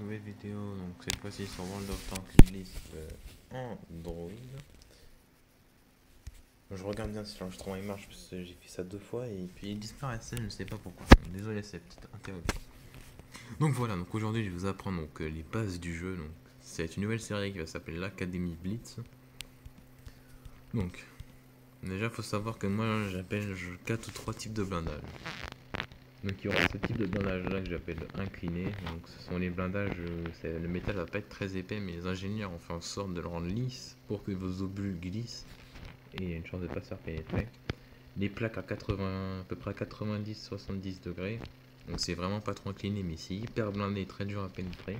nouvelle vidéo, donc cette fois-ci sur World of Tanks List Android. Je regarde bien si l'enregistrement il marche parce que j'ai fait ça deux fois et puis il disparaissait, je ne sais pas pourquoi. Donc, désolé cette petite interruption. Donc voilà, donc aujourd'hui je vais vous apprendre les bases du jeu. Donc c'est une nouvelle série qui va s'appeler l'Académie Blitz. Donc déjà faut savoir que moi j'appelle 4 ou 3 types de blindage. Donc il y aura ce type de blindage là que j'appelle incliné. Donc ce sont les blindages, le métal va pas être très épais, mais les ingénieurs ont fait en sorte de le rendre lisse pour que vos obus glissent et il y a une chance de ne pas se faire pénétrer. Les plaques à 80, à peu près à 90-70 degrés. Donc c'est vraiment pas trop incliné, mais c'est hyper blindé et très dur à pénétrer.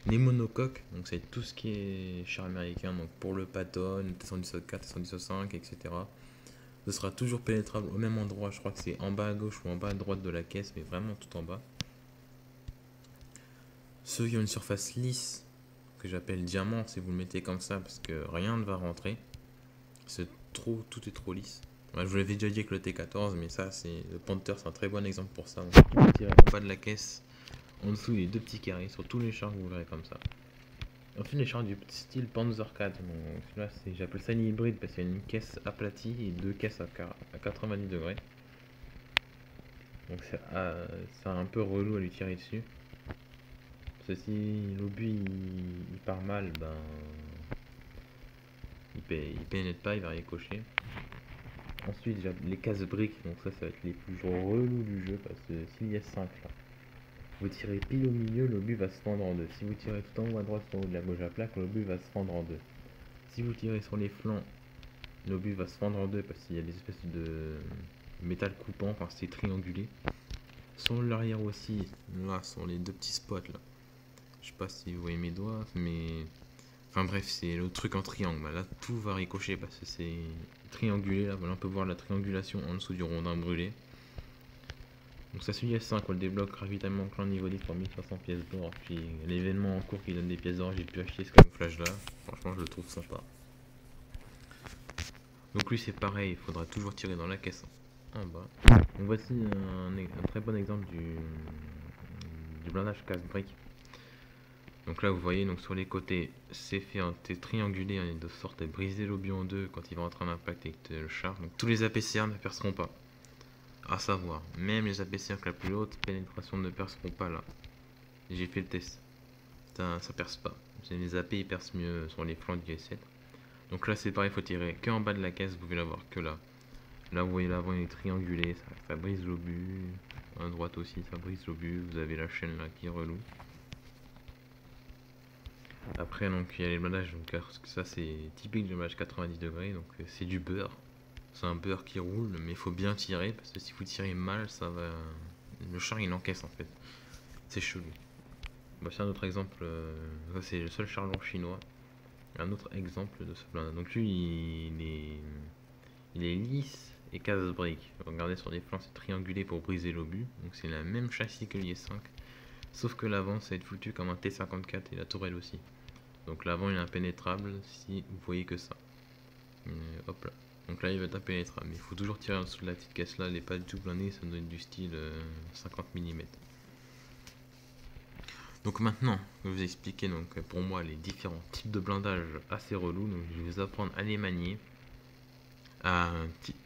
Les monocoques, donc c'est tout ce qui est char américain, donc pour le Patton, T-114, T-115, etc. Ce sera toujours pénétrable au même endroit, je crois que c'est en bas à gauche ou en bas à droite de la caisse, mais vraiment tout en bas. Ceux qui ont une surface lisse, que j'appelle diamant, si vous le mettez comme ça, parce que rien ne va rentrer. Tout est trop lisse. Ouais, je vous l'avais déjà dit avec le T14, mais ça, le Panther, c'est un très bon exemple pour ça. Donc, vous tirez en bas de la caisse, en dessous, les deux petits carrés, sur tous les chars que vous verrez comme ça. Ensuite, les chars du style Panzer 4, donc là, j'appelle ça une hybride parce qu'il y a une caisse aplatie et deux caisses à 90 degrés. Donc c'est un peu relou à lui tirer dessus. Parce que si l'obus il part mal, ben il pénètre pas, il va ricocher. Ensuite j'ai les casse-briques, donc ça va être les plus relous du jeu parce que s'il y a 5 là, vous tirez pile au milieu, l'obus va se fendre en deux. Si vous tirez tout en haut à droite, tout en haut de la gauche à la plaque, l'obus va se fendre en deux. Si vous tirez sur les flancs, l'obus va se fendre en deux parce qu'il y a des espèces de métal coupant, enfin c'est triangulé. Sur l'arrière aussi, là sont les deux petits spots là. Je sais pas si vous voyez mes doigts, mais enfin bref, c'est le truc en triangle. Là, tout va ricocher parce que c'est triangulé. Là, voilà, on peut voir la triangulation en dessous du rondin brûlé. Donc ça suit S5, on le débloque ravitaillement clan niveau 10 pour 1500 pièces d'or. Puis l'événement en cours qui donne des pièces d'or, j'ai pu acheter ce camouflage là. Franchement, je le trouve sympa. Donc lui, c'est pareil, il faudra toujours tirer dans la caisse en bas. Donc voici un très bon exemple du blindage casse-brique. Donc là vous voyez donc sur les côtés c'est fait triangulé de sorte à briser l'obus en deux quand il va entrer en impact avec le char. Donc tous les APCR ne perceront pas. À savoir, même les APCR avec la plus haute pénétration ne perceront pas là. J'ai fait le test. Ça perce pas. Les AP ils percent mieux sur les flancs du S7. Donc là c'est pareil, il faut tirer que en bas de la caisse, vous pouvez l'avoir que là. Là vous voyez l'avant il est triangulé, ça brise l'obus. À droite aussi ça brise l'obus. Vous avez la chaîne là qui est relou. Après donc il y a les blindages, donc ça c'est typique du blindage 90 degrés, donc c'est du beurre. C'est un beurre qui roule, mais il faut bien tirer parce que si vous tirez mal, ça va. Le char il encaisse en fait. C'est chelou. Bah, c'est un autre exemple, ça c'est le seul charbon chinois. Un autre exemple de ce blindage. Donc lui il est lisse et casse-brique. Regardez sur les flancs, c'est triangulé pour briser l'obus. Donc c'est la même châssis que l'IS-5. Sauf que l'avant ça va être foutu comme un T54 et la tourelle aussi. Donc l'avant il est impénétrable si vous voyez que ça. Hop là. Donc là il va être impénétrable. Mais il faut toujours tirer en dessous de la petite caisse là. Elle n'est pas du tout blindée, ça doit être du style 50 mm. Donc maintenant, je vais vous expliquer donc, pour moi les différents types de blindage assez relous. Donc je vais vous apprendre à les manier. À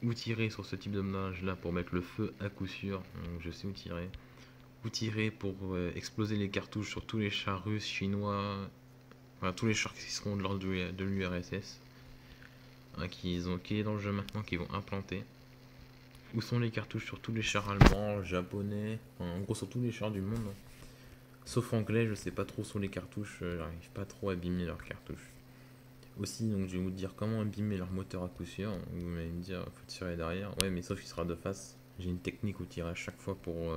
où tirer sur ce type de blindage là pour mettre le feu à coup sûr. Donc je sais où tirer. Où tirer pour exploser les cartouches sur tous les chars russes, chinois. Voilà, tous les chars qui seront de l'ordre de l'URSS, hein, qui est dans le jeu maintenant, qui vont implanter. Où sont les cartouches sur tous les chars allemands, japonais, en gros sur tous les chars du monde. Sauf anglais, je sais pas trop sur les cartouches, j'arrive pas trop à abîmer leurs cartouches. Aussi, donc je vais vous dire comment abîmer leur moteur à coup sûr. Vous allez me dire, faut tirer derrière. Ouais, mais sauf qu'il sera de face. J'ai une technique où tirer à chaque fois pour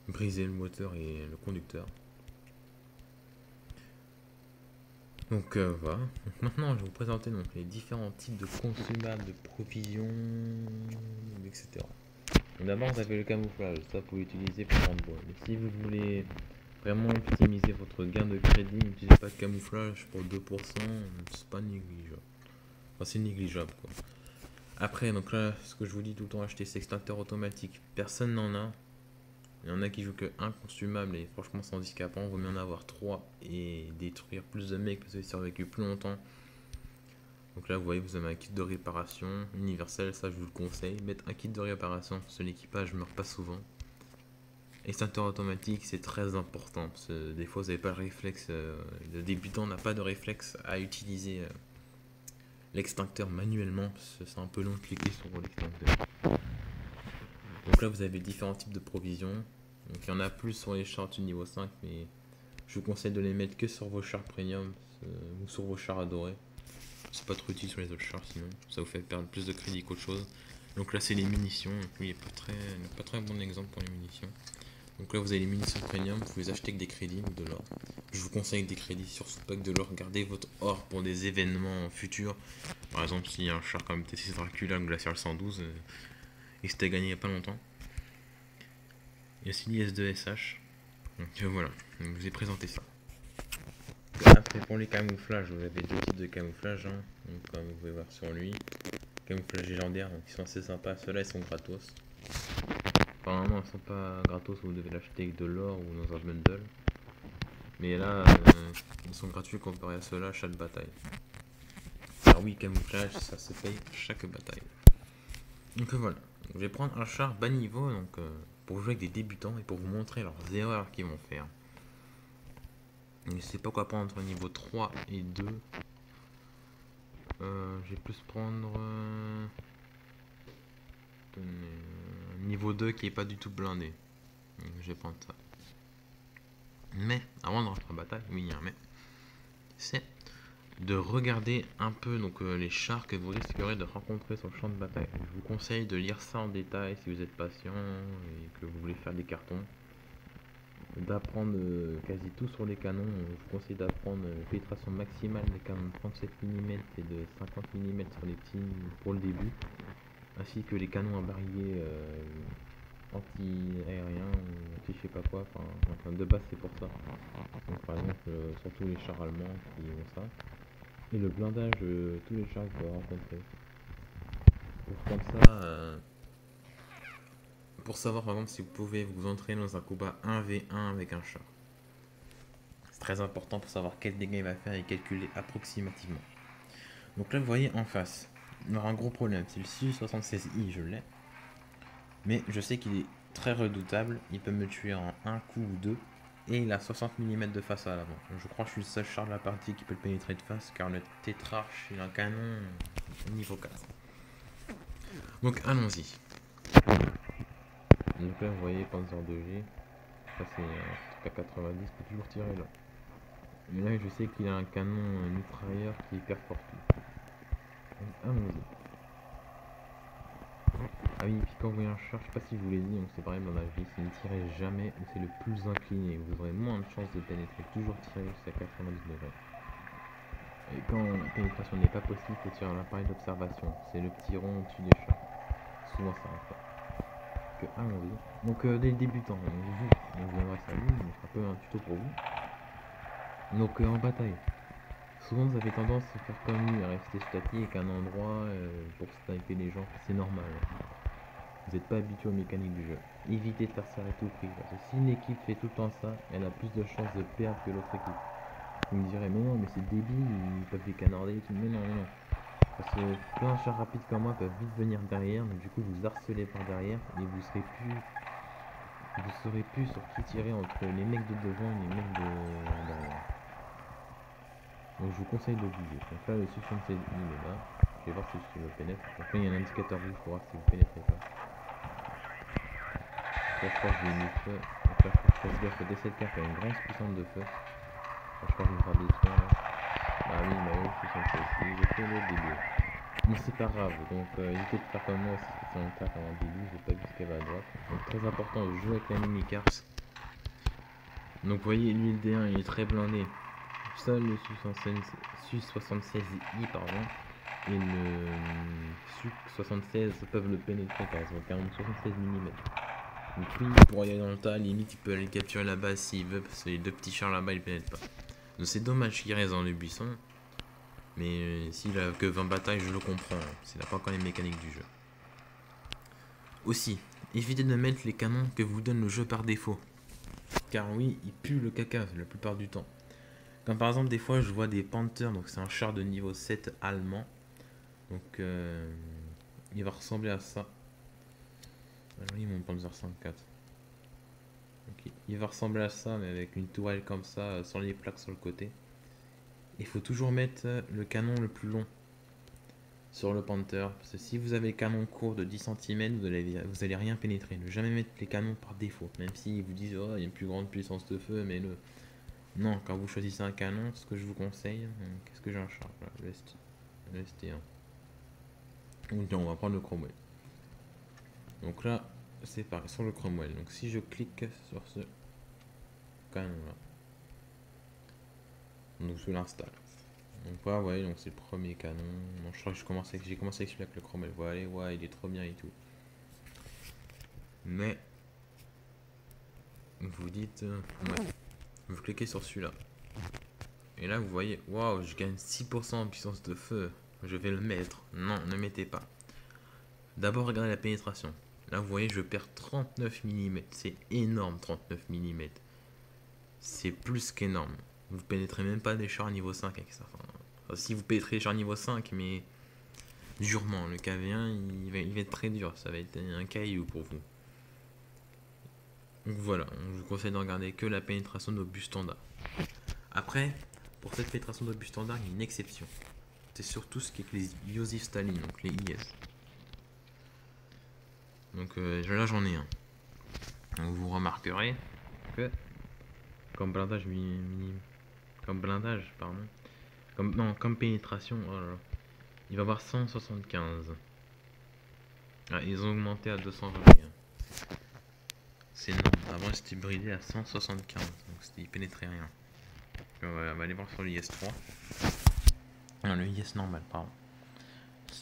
briser le moteur et le conducteur. Donc voilà. Donc, maintenant, je vais vous présenter donc, les différents types de consumables, de provisions, etc. D'abord, vous avez le camouflage. Ça, vous pouvez l'utiliser pour rendre bois. Mais si vous voulez vraiment optimiser votre gain de crédit, n'utilisez pas de camouflage pour 2%. C'est pas négligeable. Enfin, c'est négligeable quoi. Après, donc là, ce que je vous dis tout le temps, acheter cet extincteur automatique. Personne n'en a. Il y en a qui jouent que un consumable et franchement c'est handicapant. Vaut mieux en avoir 3 et détruire plus de mecs parce qu'ils survécu plus longtemps. Donc là vous voyez vous avez un kit de réparation universel, ça je vous le conseille. Mettre un kit de réparation parce que l'équipage meurt pas souvent. Extincteur automatique c'est très important parce que des fois vous n'avez pas le réflexe, le débutant n'a pas de réflexe à utiliser l'extincteur manuellement parce que c'est un peu long de cliquer sur l'extincteur. Donc là vous avez différents types de provisions. Donc il y en a plus sur les chars du niveau 5 mais je vous conseille de les mettre que sur vos chars premium ou sur vos chars adorés. C'est pas trop utile sur les autres chars sinon ça vous fait perdre plus de crédit qu'autre chose. Donc là c'est les munitions, donc lui il n'est pas très bon exemple pour les munitions. Donc là vous avez les munitions premium, vous pouvez les acheter avec des crédits ou de l'or. Je vous conseille des crédits sur ce pack de l'or, gardez votre or pour des événements futurs. Par exemple s'il y a un char comme T6 Dracula Glacial 112 et c'était gagné il n'y a pas longtemps. Il y a aussi l'IS2SH. Donc voilà, donc, je vous ai présenté ça. Après pour les camouflages, vous avez deux types de camouflage. Hein. Donc, comme vous pouvez voir sur lui. Camouflage légendaire, donc ils sont assez sympas. Ceux-là ils sont gratos. Enfin non, ils sont pas gratos, vous devez l'acheter avec de l'or ou dans un bundle. Mais là, ils sont gratuits comparé à ceux-là à chaque bataille. Alors oui, camouflage, ça se paye chaque bataille. Donc voilà, je vais prendre un char bas niveau donc, pour jouer avec des débutants et pour vous montrer leurs erreurs qu'ils vont faire. Je sais pas quoi prendre entre niveau 3 et 2. Je vais plus prendre niveau 2 qui est pas du tout blindé. Donc, je vais prendre ça. Mais avant de rentrer en bataille, oui il y a un mais, c'est de regarder un peu donc, les chars que vous risquerez de rencontrer sur le champ de bataille. Je vous conseille de lire ça en détail si vous êtes patient et que vous voulez faire des cartons. D'apprendre quasi tout sur les canons. Je vous conseille d'apprendre pénétration maximale des canons de 37 mm et de 50 mm sur les petits pour le début, ainsi que les canons à barillet anti-aérien ou anti je sais pas quoi, enfin de base c'est pour ça. Donc par exemple surtout les chars allemands qui ont ça. Et le blindage tous les chars que vous allez rencontrer. Pour savoir par exemple si vous pouvez vous entraîner dans un combat 1v1 avec un char. C'est très important pour savoir quel dégât il va faire et calculer approximativement. Donc là vous voyez en face, il y aura un gros problème, c'est le Su-76I, je l'ai. Mais je sais qu'il est très redoutable, il peut me tuer en un coup ou deux. Et il a 60 mm de face à l'avant. Je crois que je suis le seul char de la partie qui peut le pénétrer de face car le tétrarche il a un canon niveau 4. Donc allons-y. Donc là vous voyez Panzer 2G, ça c'est un truc à 90, peut toujours tirer là. Mais là je sais qu'il a un canon mitrailleur qui perforte tout. Donc allons-y. Ah oui, puis quand vous voyez un char, je sais pas si je vous l'ai dit, donc c'est pareil dans la vie, c'est ne tirez jamais où c'est le plus incliné, vous aurez moins de chances de pénétrer, toujours tirer jusqu'à 90 degrés. Et quand la pénétration n'est pas possible, il faut tirer à l'appareil d'observation, c'est le petit rond au-dessus des chars. Souvent ça en fait. Que allons-y. Donc des débutants, on viendra à lui, mais c'est un peu un tuto pour vous. Donc en bataille, souvent vous avez tendance à faire comme lui, à rester statique à un endroit pour sniper les gens, c'est normal. Vous n'êtes pas habitué aux mécaniques du jeu. Évitez de faire ça à tout prix. Parce que si une équipe fait tout le temps ça, elle a plus de chances de perdre que l'autre équipe. Vous me direz, mais non, mais c'est débile, ils peuvent les canarder et tout. Mais non, non. Parce que plein de chars rapides comme moi peuvent vite venir derrière. Donc du coup, vous harcelez par derrière et vous saurez plus sur qui tirer entre les mecs de devant et les mecs de derrière. Donc je vous conseille de bouger. Donc là, le Su-76 il est là. Je vais voir si je le pénètre. Donc là, il y a un indicateur rouge pour voir si vous pénétrez pas. Là, je crois que j'ai mis le feu. Donc là, je fasse gaffe au D7K qui a une grosse puissance de feu. Là, je crois que je vais faire des soins là. Ah oui, mais oui, c'est censé aussi. J'ai fait le début. Mais c'est pas grave, donc évitez de faire comme moi si c'est un cas comme un début, j'ai pas vu ce qu'il y avait à droite. Donc très important de jouer avec la mini-cars. Donc vous voyez, lui le D1 il est très blindé. Ça, le Su-76I, pardon, et le Su-76 peuvent le pénétrer par exemple, car 76 mm. Donc lui, pour y aller dans le tas, limite il peut aller capturer la base s'il veut, parce que les deux petits chars là-bas ils pénètrent pas. Donc c'est dommage qu'il reste dans le buisson, mais s'il a que 20 batailles, je le comprends, s'il n'a pas encore les mécaniques du jeu. Aussi, évitez de mettre les canons que vous donne le jeu par défaut. Car oui, il pue le caca la plupart du temps. Comme par exemple, des fois, je vois des Panthers, donc c'est un char de niveau 7 allemand. Donc, il va ressembler à ça. Alors, oui, mon Panzer 104. Okay. Il va ressembler à ça, mais avec une tourelle comme ça, sans les plaques sur le côté. Il faut toujours mettre le canon le plus long sur le Panther. Parce que si vous avez le canon court de 10 cm, vous allez rien pénétrer. Ne jamais mettre les canons par défaut. Même s'ils vous disent, oh, il y a une plus grande puissance de feu, mais le. Non, quand vous choisissez un canon, ce que je vous conseille, qu'est-ce que j'ai en charge là, le ST1. Donc, on va prendre le Cromwell. Donc là, c'est pareil, sur le Cromwell. Donc si je clique sur ce canon là, donc je l'installe. Donc voilà, ouais, donc c'est le premier canon. Donc, je crois que j'ai commencé avec celui-là avec le Cromwell. Voilà, ouais, il est trop bien et tout. Mais vous dites, ouais, vous cliquez sur celui-là. Et là, vous voyez, waouh, je gagne 6% en puissance de feu. Je vais le mettre. Non, ne mettez pas. D'abord, regardez la pénétration. Là, vous voyez, je perds 39 mm. C'est énorme, 39 mm. C'est plus qu'énorme. Vous pénétrez même pas des chars niveau 5 avec ça. Enfin, si vous pénétrez des chars niveau 5, mais durement. Le KV1, il va être très dur. Ça va être un caillou pour vous. Donc voilà, je vous conseille de regarder que la pénétration d'obus standard. Après, pour cette pénétration d'obus standard, il y a une exception. C'est surtout ce qui est les Iosif Stalin, donc les IS. Donc là j'en ai un. Donc, vous remarquerez que comme blindage comme pénétration, oh là là, il va avoir 175. Ah, ils ont augmenté à 221. C'est énorme. Avant c'était bridé à 175, donc il pénétrait rien. On va aller voir sur l'IS-3. Non, le IS normal, pardon.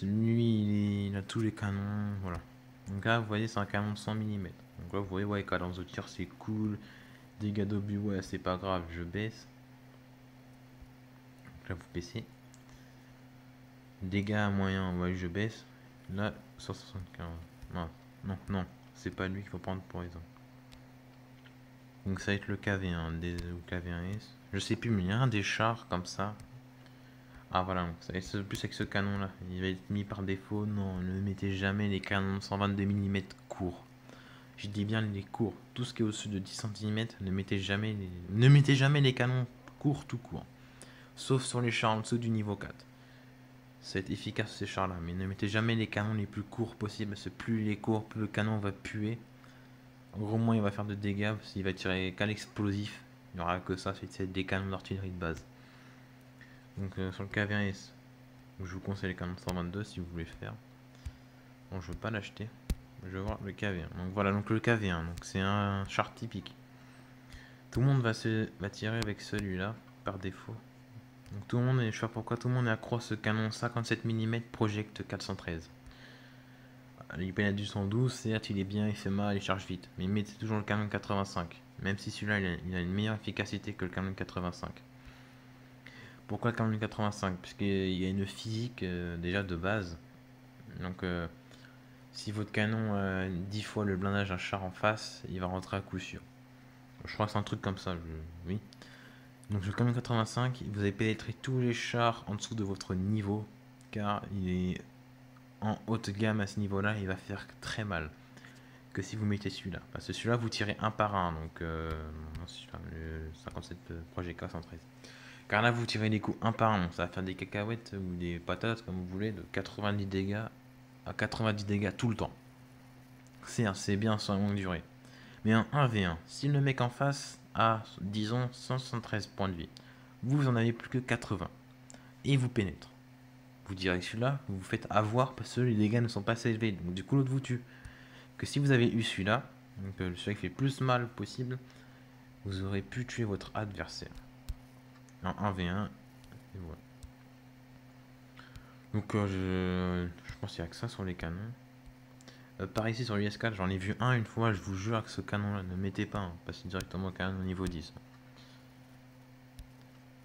Lui, il a tous les canons, voilà. Donc là, vous voyez, c'est un canon de 100 mm. Donc là, vous voyez, ouais, cadence de tir, c'est cool. Dégâts d'obus, ouais, c'est pas grave, je baisse. Donc là, vous baissez. Dégâts moyens, ouais, je baisse. Là, 175. Non, c'est pas lui qu'il faut prendre pour exemple. Donc ça va être le KV1 ou KV1S. Je sais plus, mais il y a un des chars comme ça. Ah voilà, donc ça va être plus avec ce canon là. Il va être mis par défaut. Non, ne mettez jamais les canons 122 mm courts. Je dis bien les courts. Tout ce qui est au-dessus de 10 cm, ne mettez jamais les canons courts tout court. Sauf sur les chars en dessous du niveau 4. Ça va être efficace ces chars là. Mais ne mettez jamais les canons les plus courts possibles. Parce que plus il est court, plus le canon va puer. En gros, moins il va faire de dégâts. Parce qu'il va tirer qu'à l'explosif. Il n'y aura que ça. C'est des canons d'artillerie de base. Donc sur le KV1S, je vous conseille les canons 122 si vous voulez faire. Bon, je veux pas l'acheter. Je vais voir le KV1. Donc voilà, donc le KV1, donc c'est un char typique. Tout le monde va tirer avec celui-là par défaut. Donc tout le monde est, je sais pas pourquoi tout le monde est accro à ce canon 57 mm Project 413. Il pénètre du 112, certes il est bien, il fait mal, il charge vite. Mais mettez toujours le canon 85. Même si celui-là il a une meilleure efficacité que le canon 85. Pourquoi le canon 85? Puisqu'il y a une physique déjà de base. Donc si votre canon 10 fois le blindage d'un char en face, il va rentrer à coup sûr. Je crois que c'est un truc comme ça, oui. Donc le canon 85, vous allez pénétrer tous les chars en dessous de votre niveau, car il est en haute gamme à ce niveau-là, il va faire très mal. Que si vous mettez celui-là. Parce que celui-là, vous tirez un par un, donc le 57 Project 413. Car là, vous tirez les coups un par un, ça va faire des cacahuètes ou des patates, comme vous voulez, de 90 dégâts à 90 dégâts tout le temps. C'est bien sur une longue durée. Mais un 1v1, si le mec en face a, disons, 173 points de vie, vous en avez plus que 80, et il vous pénètre. Vous direz que celui-là, vous vous faites avoir parce que les dégâts ne sont pas assez élevés, donc du coup l'autre vous tue. Que si vous avez eu celui-là, donc celui qui fait plus mal possible, vous aurez pu tuer votre adversaire. En 1v1, et voilà. Donc je pense qu'il n'y a que ça sur les canons. Par ici sur l'US4, j'en ai vu un une fois, je vous jure que ce canon là, ne mettez pas, passez directement au canon niveau 10.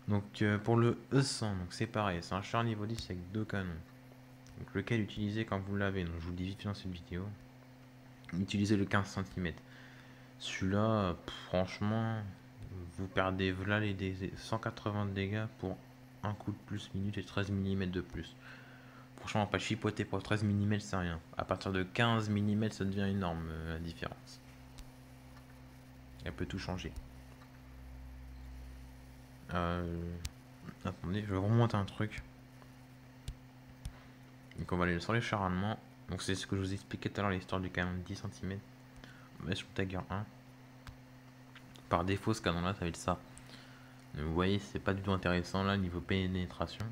Donc pour le E100, donc c'est pareil, c'est un char niveau 10 avec deux canons. Donc lequel utiliser quand vous l'avez, donc je vous le dis vite dans cette vidéo. Utilisez le 15 cm. Celui-là, franchement, vous perdez là les 180 de dégâts pour un coup de plus minute et 13 mm de plus. Franchement, pas chipoter pour 13 mm, c'est rien. À partir de 15 mm, ça devient énorme la différence. Elle peut tout changer. Attendez, je vais remonter un truc. Donc on va aller sur les chars allemands. Donc c'est ce que je vous expliquais tout à l'heure, l'histoire du canon de 10 cm. On va sur Tiger 1. Par défaut, ce canon là, ça va être ça. Donc, vous voyez, c'est pas du tout intéressant là, niveau pénétration.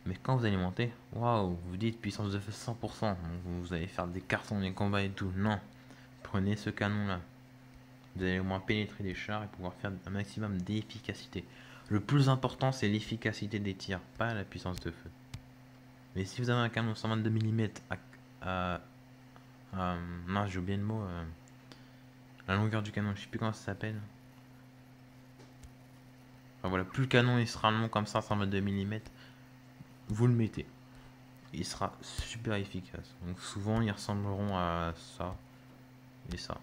Mais quand vous allez monter, waouh, vous dites puissance de feu 100%. Donc vous allez faire des cartons dans les combats et tout. Non, prenez ce canon là. Vous allez au moins pénétrer les chars et pouvoir faire un maximum d'efficacité. Le plus important, c'est l'efficacité des tirs, pas la puissance de feu. Mais si vous avez un canon 122 mm mince, j'ai oublié le mot. La longueur du canon, je sais plus comment ça s'appelle. Enfin voilà, plus le canon il sera long comme ça, 122 mm, vous le mettez. Il sera super efficace. Donc souvent ils ressembleront à ça et ça.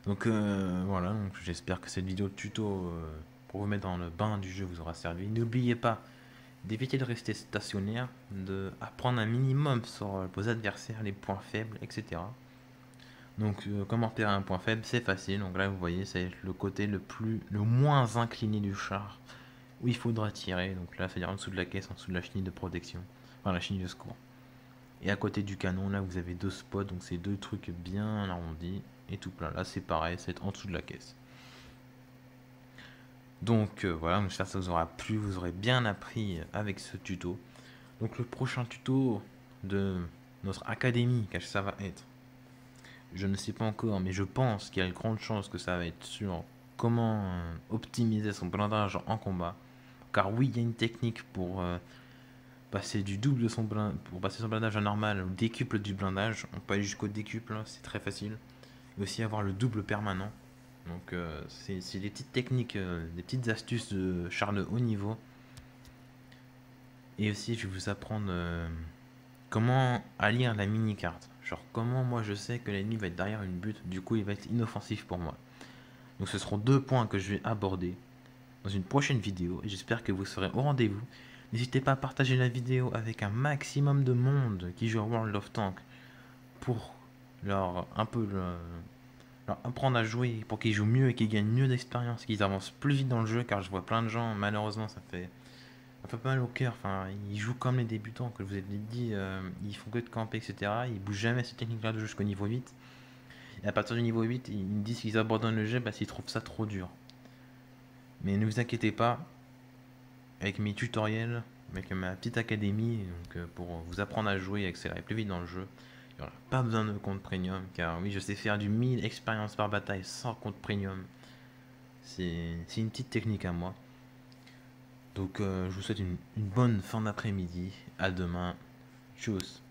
Donc voilà, donc j'espère que cette vidéo tuto pour vous mettre dans le bain du jeu vous aura servi. N'oubliez pas d'éviter de rester stationnaire, d'apprendre un minimum sur vos adversaires, les points faibles, etc. Donc comment repérer un point faible, c'est facile. Donc là vous voyez, c'est le côté le moins incliné du char où il faudra tirer. Donc là c'est-à-dire en dessous de la caisse, en dessous de la chenille de protection, enfin la chenille de secours. Et à côté du canon, là vous avez deux spots, donc c'est deux trucs bien arrondis et tout plein. Là c'est pareil, c'est en dessous de la caisse. Donc voilà, j'espère que ça vous aura plu, vous aurez bien appris avec ce tuto. Donc le prochain tuto de notre académie, qu'est-ce que ça va être? Je ne sais pas encore, mais je pense qu'il y a une grande chance que ça va être sur comment optimiser son blindage en combat. Car oui, il y a une technique pour passer du double de pour passer son blindage à normal au décuple du blindage. On peut aller jusqu'au décuple, hein, c'est très facile. Et aussi avoir le double permanent. Donc c'est des petites techniques, des petites astuces de char de haut niveau. Et aussi je vais vous apprendre comment à lire la mini-carte. Genre comment moi je sais que l'ennemi va être derrière une butte, du coup il va être inoffensif pour moi. Donc ce seront deux points que je vais aborder dans une prochaine vidéo et j'espère que vous serez au rendez-vous. N'hésitez pas à partager la vidéo avec un maximum de monde qui joue à World of Tanks pour leur apprendre à jouer, pour qu'ils jouent mieux et qu'ils gagnent mieux d'expérience, qu'ils avancent plus vite dans le jeu, car je vois plein de gens, malheureusement ça fait pas mal au cœur, enfin ils jouent comme les débutants, que je vous ai dit, ils font que de camper, etc. Ils bougent jamais cette technique là de jeu jusqu'au niveau 8. Et à partir du niveau 8, ils me disent qu'ils abandonnent le jeu parce qu'ils trouvent ça trop dur. Mais ne vous inquiétez pas, avec mes tutoriels, avec ma petite académie, donc, pour vous apprendre à jouer et accélérer plus vite dans le jeu, il n'y aura pas besoin de compte premium, car oui, je sais faire du 1000 expériences par bataille sans compte premium. C'est une petite technique à moi. Donc je vous souhaite une bonne fin d'après-midi. À demain. Tchuss.